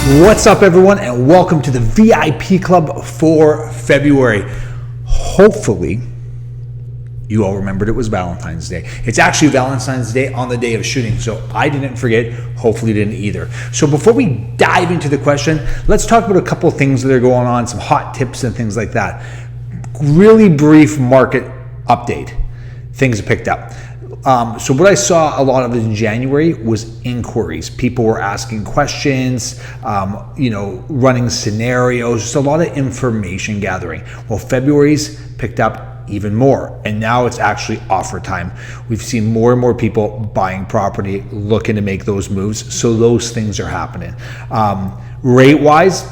What's up, everyone, and welcome to the VIP Club for February. Hopefully, you all remembered it was Valentine's Day. It's actually Valentine's Day on the day of shooting, so I didn't forget. Hopefully, you didn't either. So before we dive into the question, let's talk about a couple of things that are going on, some hot tips and things like that. Really brief market update. Things have picked up. So what I saw a lot of in January was inquiries. People were asking questions, running scenarios, just a lot of information gathering. Well, February's picked up even more, and now it's actually offer time. We've seen more and more people buying property, looking to make those moves. So those things are happening. Rate-wise,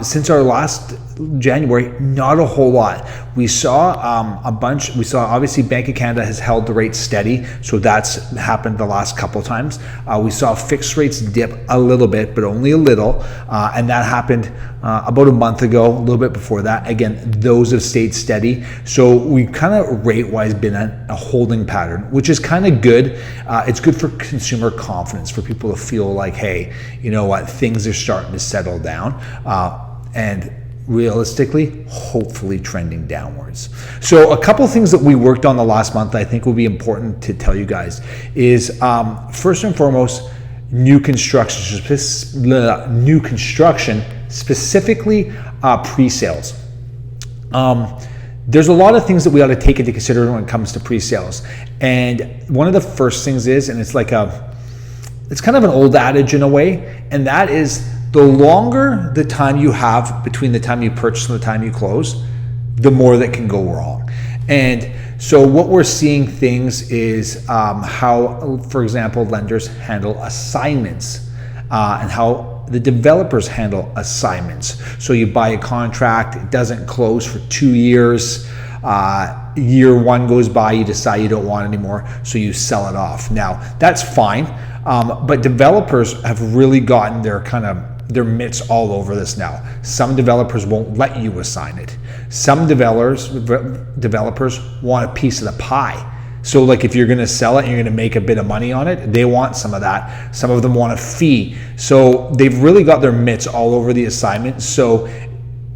since our last January, not a whole lot. We saw a bunch. We saw obviously Bank of Canada has held the rate steady, so that's happened the last couple of times. We saw fixed rates dip a little bit, but only a little, and that happened about a month ago, a little bit before that. Again, those have stayed steady. So we've kind of rate-wise been a holding pattern, which is kind of good. It's good for consumer confidence, for people to feel like, hey, you know what, things are starting to settle down, and realistically, hopefully trending downwards. So a couple things that we worked on the last month I think will be important to tell you guys is first and foremost, new construction, specifically pre-sales. There's a lot of things that we ought to take into consideration when it comes to pre-sales. And one of the first things is, and it's kind of an old adage in a way, and that is, the longer the time you have between the time you purchase and the time you close, the more that can go wrong. And so what we're seeing things is how, for example, lenders handle assignments and how the developers handle assignments. So you buy a contract, it doesn't close for 2 years. Year one goes by, you decide you don't want it anymore, so you sell it off. Now, that's fine, but developers have really gotten their mitts all over this now. Some developers won't let you assign it. Some developers want a piece of the pie. So like if you're gonna sell it and you're gonna make a bit of money on it, they want some of that. Some of them want a fee. So they've really got their mitts all over the assignment. So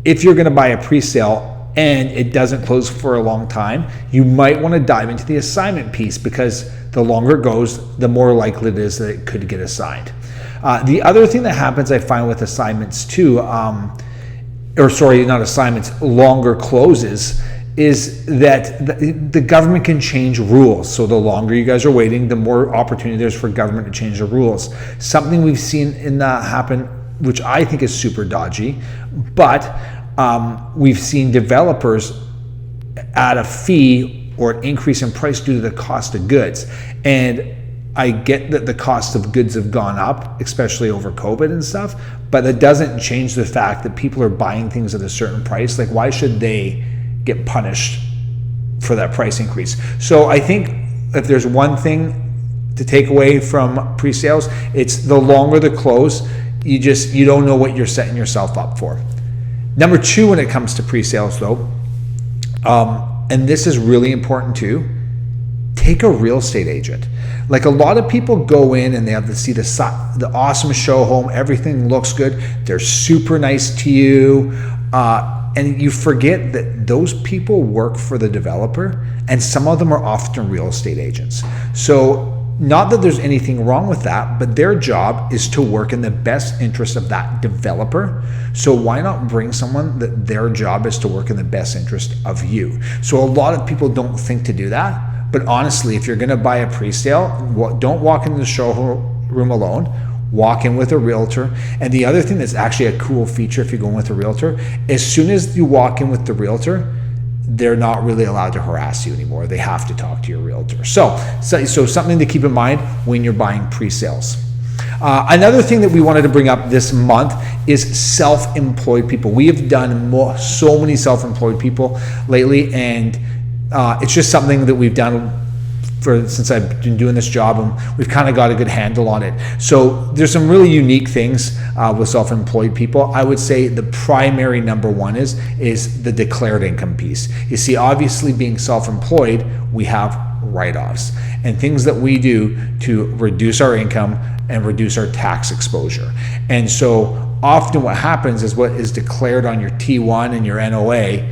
if you're gonna buy a pre-sale and it doesn't close for a long time, you might wanna dive into the assignment piece, because the longer it goes, the more likely it is that it could get assigned. The other thing that happens, I find, with assignments too, longer closes, is that the government can change rules. So the longer you guys are waiting, the more opportunity there's for government to change the rules. Something we've seen in that happen, which I think is super dodgy, but we've seen developers add a fee or an increase in price due to the cost of goods. And I get that the cost of goods have gone up, especially over COVID and stuff, but that doesn't change the fact that people are buying things at a certain price. Like, why should they get punished for that price increase? So I think if there's one thing to take away from pre-sales, it's the longer the close, you don't know what you're setting yourself up for. Number two, when it comes to pre-sales though, and this is really important too, take a real estate agent. Like, a lot of people go in and they have to see the awesome show home, everything looks good, they're super nice to you, and you forget that those people work for the developer, and some of them are often real estate agents. So not that there's anything wrong with that, but their job is to work in the best interest of that developer. So why not bring someone that their job is to work in the best interest of you? So a lot of people don't think to do that. But honestly, if you're gonna buy a pre-sale, don't walk into the showroom alone, walk in with a realtor. And the other thing that's actually a cool feature if you're going with a realtor, as soon as you walk in with the realtor, they're not really allowed to harass you anymore. They have to talk to your realtor. So something to keep in mind when you're buying pre-sales. Another thing that we wanted to bring up this month is self-employed people. We have done so many self-employed people lately, and it's just something that we've done since I've been doing this job, and we've kind of got a good handle on it. So there's some really unique things with self-employed people. I would say the primary number one is the declared income piece. You see, obviously being self-employed, we have write-offs and things that we do to reduce our income and reduce our tax exposure. And so often what happens is what is declared on your T1 and your NOA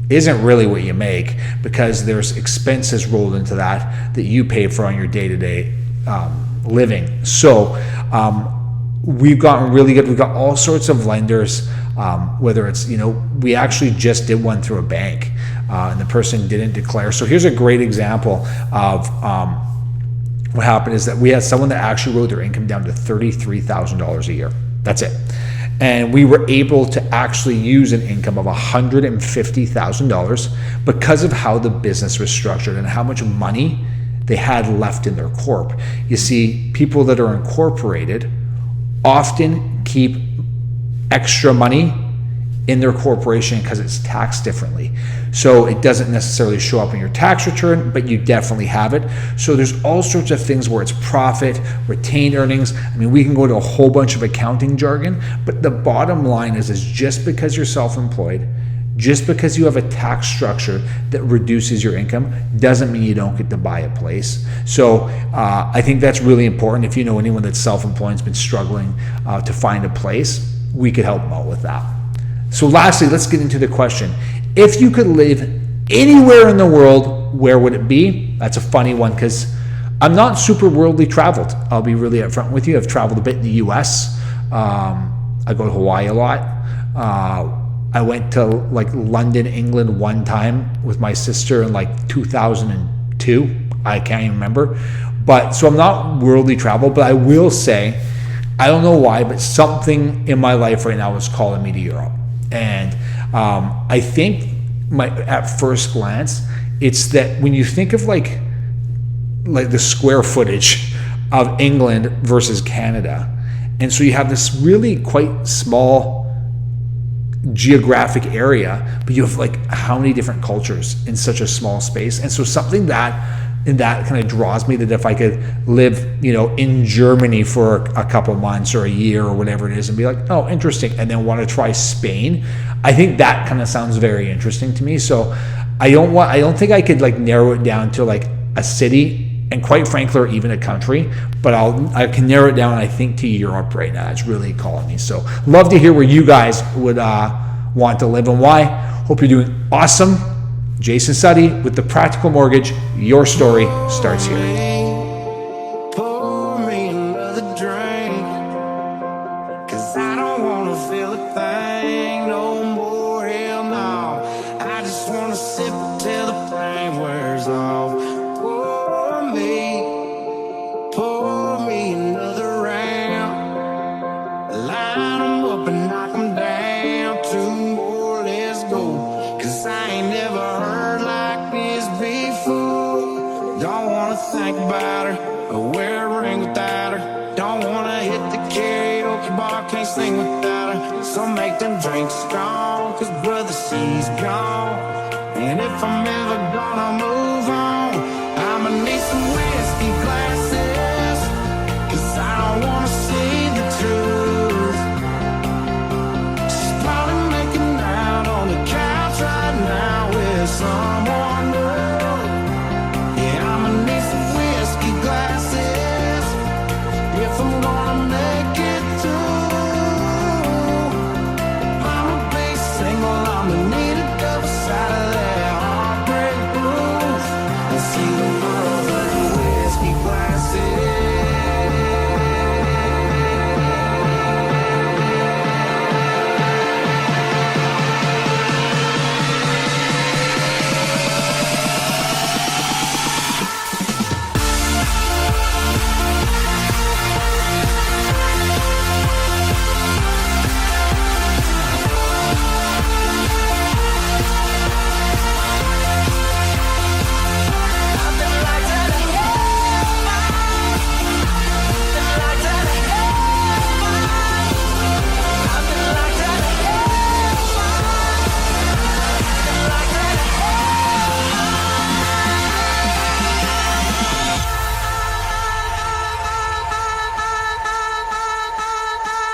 isn't really what you make, because there's expenses rolled into that you pay for on your day-to-day living. So we've gotten really good. We've got all sorts of lenders, whether it's, we actually just did one through a bank, and the person didn't declare. So here's a great example of what happened is that we had someone that actually wrote their income down to $33,000 a year. That's it. And we were able to actually use an income of $150,000 because of how the business was structured and how much money they had left in their corp. You see, people that are incorporated often keep extra money in their corporation because it's taxed differently. So it doesn't necessarily show up in your tax return, but you definitely have it. So there's all sorts of things where it's profit, retained earnings. I mean, we can go to a whole bunch of accounting jargon, but the bottom line is just because you're self-employed, just because you have a tax structure that reduces your income doesn't mean you don't get to buy a place. So I think that's really important. If you know anyone that's self-employed and has been struggling to find a place, we could help them out with that. So lastly, let's get into the question. If you could live anywhere in the world, where would it be? That's a funny one because I'm not super worldly traveled. I'll be really upfront with you. I've traveled a bit in the US. I go to Hawaii a lot. I went to like London, England one time with my sister in like 2002. I can't even remember. But so I'm not worldly traveled, but I will say, I don't know why, but something in my life right now is calling me to Europe. And I think at first glance, it's that when you think of like the square footage of England versus Canada, and so you have this really quite small geographic area, but you have like how many different cultures in such a small space. And so something that kind of draws me, that if I could live, in Germany for a couple months or a year or whatever it is and be like, oh, interesting, and then want to try Spain, I think that kind of sounds very interesting to me. So I don't think I could like narrow it down to like a city, and quite frankly, or even a country, but I can narrow it down, I think, to Europe right now. It's really calling me. So love to hear where you guys would want to live and why. Hope you're doing awesome. Jason Suddy with The Practical Mortgage. Your story starts here. Pour me another drink, 'cause I don't wanna feel a thing no more, hell no. I just wanna sip till the pain wears off. Pour me another round. Line 'em up and knock 'em down. 2 more, let's go. 'Cause I ain't never heard like this before. Don't wanna think about her or wear a ring without her. Don't wanna hit the karaoke bar, can't sing without her. So make them drinks strong, 'cause brother, she's gone. And if I'm ever gone,